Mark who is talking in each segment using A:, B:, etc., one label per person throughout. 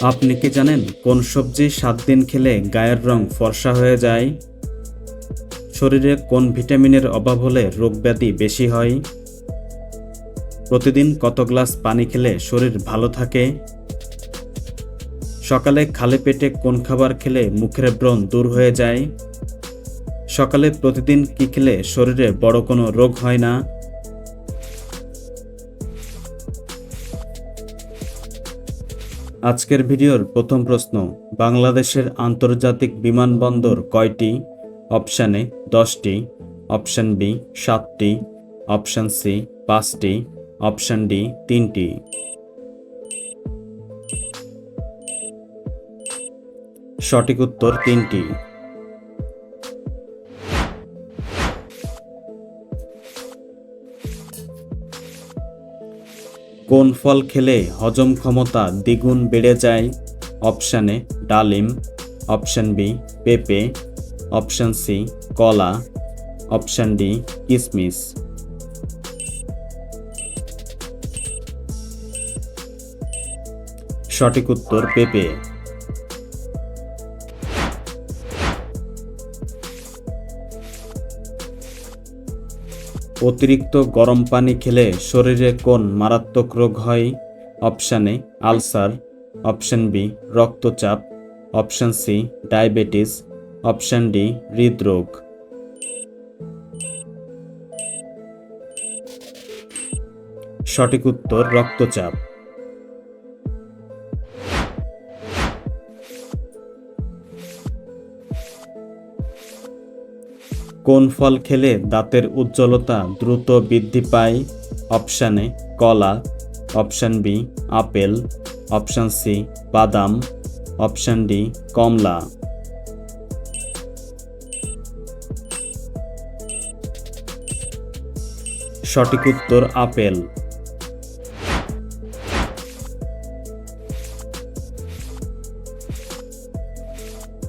A: আপনি কি জানেন কোন সবজি 7 দিন খেলে গায়ের রং ফর্সা হয়ে যায়? শরীরে কোন ভিটামিনের অভাব হলে রোগব্যাধি বেশি হয়? প্রতিদিন কত গ্লাস পানি খেলে শরীর ভালো থাকে? সকালে খালি পেটে কোন খাবার খেলে মুখের ব্রণ দূর হয়ে যায়? সকালে প্রতিদিন কি খেলে শরীরে বড় কোনো রোগ হয় না? আজকের ভিডিওর প্রথম প্রশ্ন, বাংলাদেশের আন্তর্জাতিক বিমানবন্দর কয়টি? অপশান এ 10টি, অপশান বি 7টি, অপশান সি 5টি, অপশান ডি 3টি। সঠিক উত্তর 3টি। কোন ফল খেলে হজম ক্ষমতা দ্বিগুণ বেড়ে যায়? অপশান এ ডালিম, অপশান বি পেঁপে, অপশান সি কলা, অপশান ডি কিশমিশ। সঠিক উত্তর পেঁপে। অতিরিক্ত গরম পানি খেলে শরীরে কোন মারাত্মক রোগ হয়? Option A ulcer, option B রক্তচাপ, option C diabetes, option D হৃদরোগ। সঠিক উত্তর রক্তচাপ। কোন ফল খেলে দাঁতের উজ্জ্বলতা দ্রুত বৃদ্ধি পায়? অপশান এ কলা, option B apple, option C বাদাম, অপশান ডি কমলা। সঠিক উত্তর আপেল।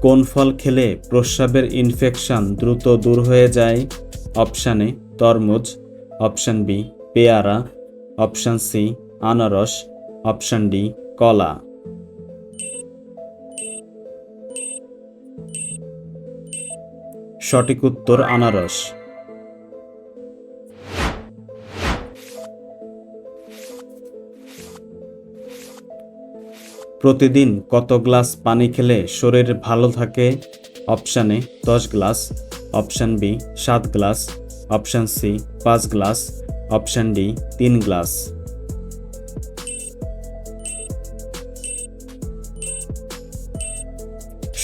A: কোন ফল খেলে প্রস্রাবের ইনফেকশন দ্রুত দূর হয়ে যায়? অপশান এ তরমুজ, অপশান বি পেয়ারা, অপশান সি আনারস, অপশান ডি কলা। সঠিক উত্তর আনারস। প্রতিদিন কত গ্লাস পানি খেলে শরীর ভালো থাকে? Option A 10 glass, option B 7 glass, option C 5 glass, option D 3 glass.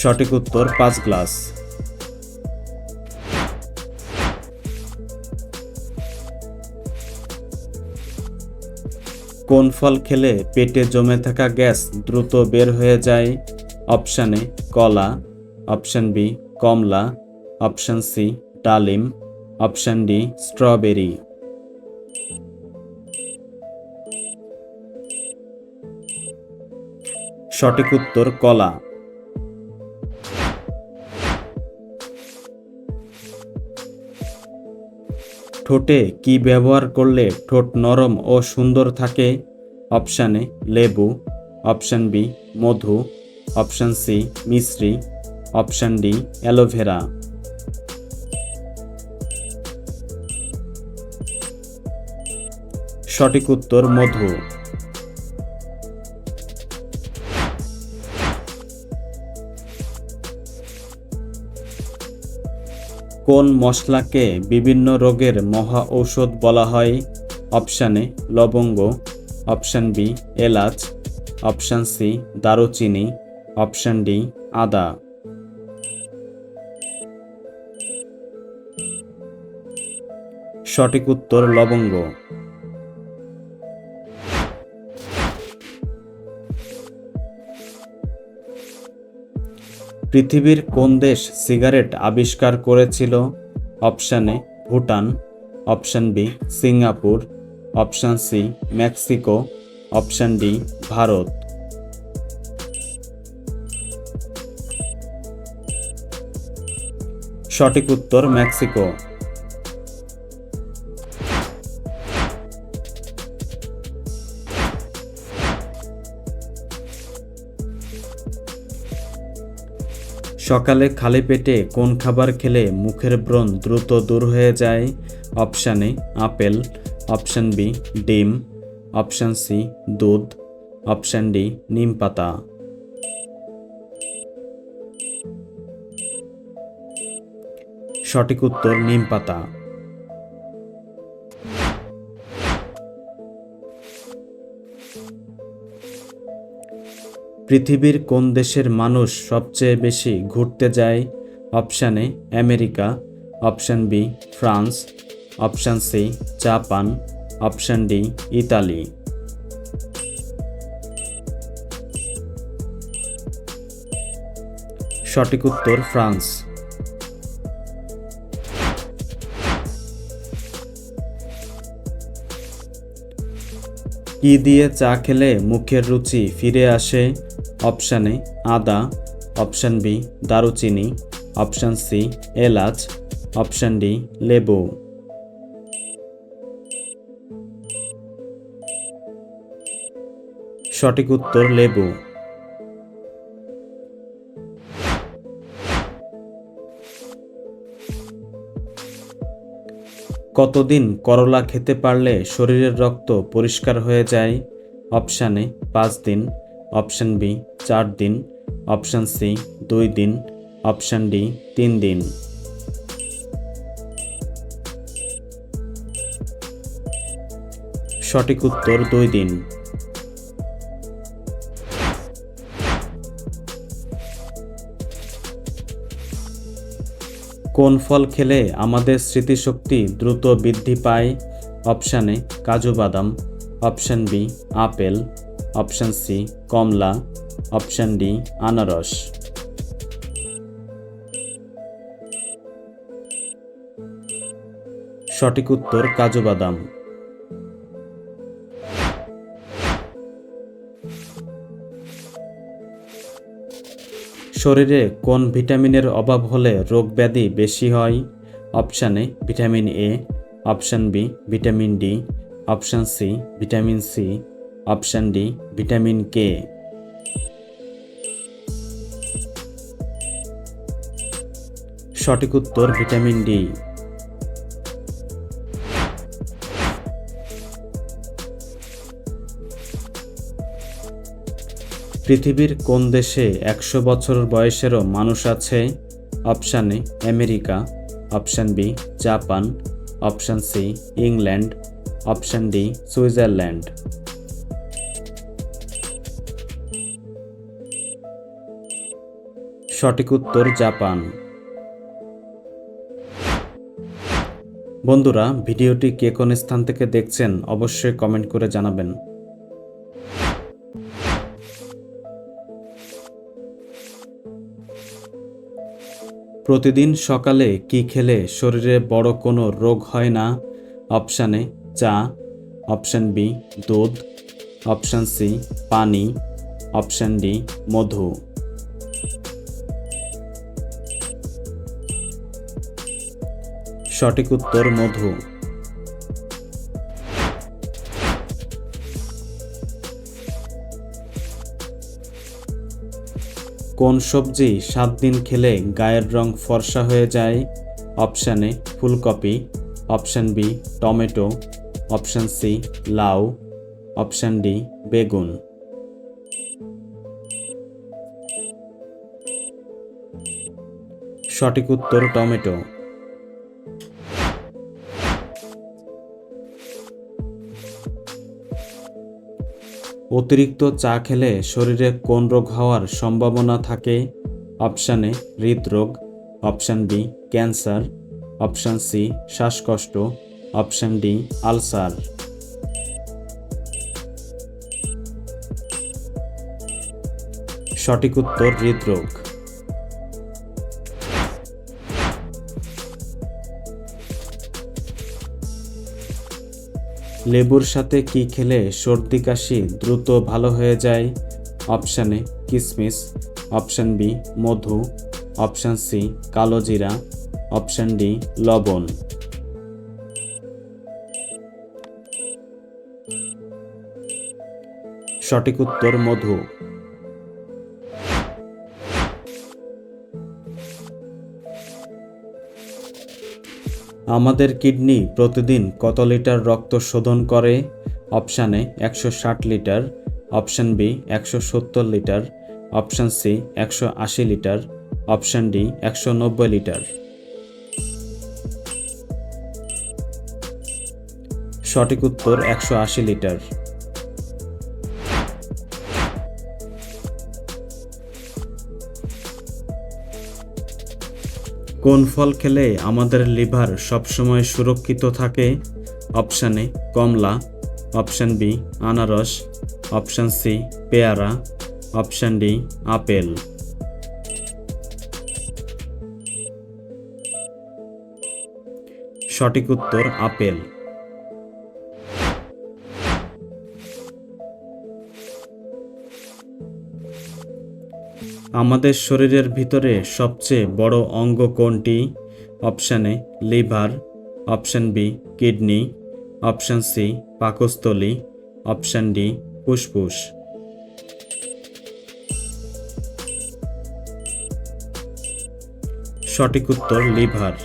A: সঠিক উত্তর 5 গ্লাস। কোন ফল খেলে পেটে জমে থাকা গ্যাস দ্রুত বের হয়ে যায়? অপশান এ কলা, অপশান বি কমলা, অপশান সি ডালিম, অপশান ডি স্ট্রবেরি। সঠিক উত্তর কলা। ঠোঁটে কি ব্যবহার করলে ঠোঁট নরম ও সুন্দর থাকে? অপশান এ লেবু, অপশান বি মধু, অপশান সি মিশ্রি, অপশান ডি অ্যালোভেরা। সঠিক উত্তর মধু। কোন মশলাকে বিভিন্ন রোগের মহা ঔষধ বলা হয়? অপশান এ লবঙ্গ, অপশান বি এলাচ, অপশান সি দারুচিনি, অপশান ডি আদা। সঠিক উত্তর লবঙ্গ। পৃথিবীর কোন দেশ সিগারেট আবিষ্কার করেছিল? Option A Bhutan, option B Singapore, option C Mexico, option D Bharat. সঠিক উত্তর মেক্সিকো। সকালে খালি পেটে কোন খাবার খেলে মুখের ব্রণ দ্রুত দূর হয়ে যায়? Option A apple, option B ডিম, অপশান সি দুধ, অপশান ডি নিম পাতা। সঠিক উত্তর নিম পাতা। পৃথিবীর কোন দেশের মানুষ সবচেয়ে বেশি ঘুরতে যায়? Option A America, option B France, option C Japan, option D Italy. সঠিক উত্তর ফ্রান্স। কি দিয়ে চা খেলে মুখের রুচি ফিরে আসে? অপশান এ আদা, অপশান বি দারুচিনি, অপশান সি এলাচ, অপশান ডি লেবু। সঠিক উত্তর লেবু। কতদিন করলা খেতে পারলে শরীরের রক্ত পরিষ্কার হয়ে যায়? অপশান এ 5 দিন, অপশান বি 4 দিন, অপশান সি 2 দিন, অপশান ডি 3 দিন। সঠিক উত্তর 2 দিন। কোন ফল খেলে আমাদের স্মৃতিশক্তি দ্রুত বৃদ্ধি পায়? অপশান এ কাজু বাদাম, option B apple, option C কমলা, অপশান ডি আনারস। সঠিক উত্তর কাজু বাদাম। শরীরে কোন ভিটামিনের অভাব হলে রোগব্যাধি বেশি হয়? Option A vitamin A, option B vitamin D, option C vitamin C, option D vitamin K. সঠিক উত্তর ভিটামিন ডি। পৃথিবীর কোন দেশে 100 বছর বয়সেরও মানুষ আছে? Option A America, option B Japan, option C England, option D Switzerland. সঠিক উত্তর জাপান। বন্ধুরা, ভিডিওটি কে কোন স্থান থেকে দেখছেন অবশ্যই কমেন্ট করে জানাবেন। প্রতিদিন সকালে কি খেলে শরীরে বড় কোনো রোগ হয় না? অপশান এ চা, অপশান বি দুধ, অপশান সি পানি, অপশান ডি মধু। সঠিক উত্তর মধু। কোন সবজি 7 দিন খেলে গায়ের রং ফর্সা হয়ে যায়? অপশান এ ফুলকপি, option B tomato, option C লাউ, অপশান ডি বেগুন। সঠিক উত্তর টমেটো। অতিরিক্ত চা খেলে শরীরে কোন রোগ হওয়ার সম্ভাবনা থাকে? অপশান এ হৃদরোগ, option B cancer, option C শ্বাসকষ্ট, অপশান ডি আলসার। সঠিক উত্তর হৃদরোগ। লেবুর সাথে কি খেলে সর্দি কাশি দ্রুত ভালো হয়ে যায়? অপশান এ কিশমিশ, অপশান বি মধু, অপশান সি কালো জিরা, অপশান ডি লবণ। সঠিক উত্তর মধু। আমাদের কিডনি প্রতিদিন কত লিটার রক্ত শোধন করে? Option A 160 litre, option B 170 litre, option C 180 litre, option D 190 litre. সঠিক উত্তর 180 লিটার। কোন ফল খেলে আমাদের লিভার সবসময় সুরক্ষিত থাকে? অপশান এ কমলা, অপশান বি আনারস, অপশান সি পেয়ারা, অপশান ডি আপেল। সঠিক উত্তর আপেল। আমাদের শরীরের ভিতরে সবচেয়ে বড় অঙ্গ কোনটি? Option A liver, option B kidney, option C পাকস্থলী, অপশান ডি ফুসফুস। সঠিক উত্তর লিভার।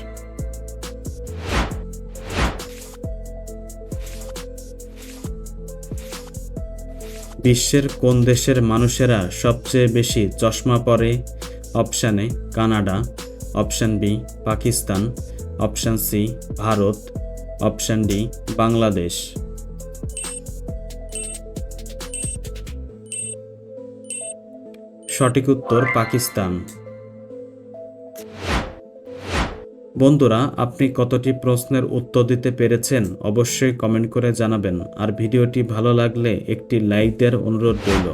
A: বিশ্বের কোন দেশের মানুষেরা সবচেয়ে বেশি চশমা পরে? Option A Canada, option B Pakistan, option C Bharat, option D Bangladesh. সঠিক উত্তর পাকিস্তান। বন্ধুরা, আপনি কতটি প্রশ্নের উত্তর দিতে পেরেছেন অবশ্যই কমেন্ট করে জানাবেন। আর ভিডিওটি ভালো লাগলে একটি লাইক দেওয়ার অনুরোধ রইল।